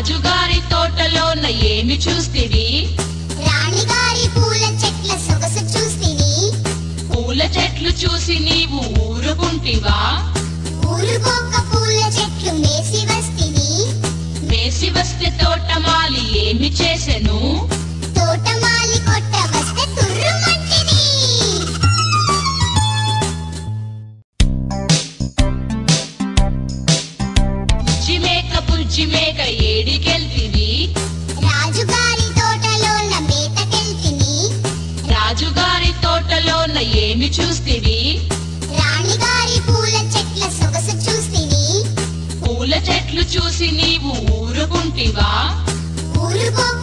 రాజుగారి తోటలోన ఏమి చూస్తివి? రాణిగారి పూల చెట్ల సొగసు చూస్తిని. పూల చెట్లు చూసి నీవు ఊరుకుంటివా? ఊరుకోక పూల చెట్లు మేసి వస్తిని. మేసి వస్తే తోటమాలి ఏమి చేసెను? తోటమాలి కొట్ట వస్తే తుర్రుమంటిని. బుజ్జిమేక ఏడికెళ్తివి? రాజుగారి తోటలోన మేతకెళ్తిని. రాజుగారి తోటలోన ఏమి చూస్తివి? రాణిగారి పూల చెట్ల సొగసు చూస్తిని. పూల చెట్లు చూసి నీవు ఊరుకుంటివా? ఊరుకోక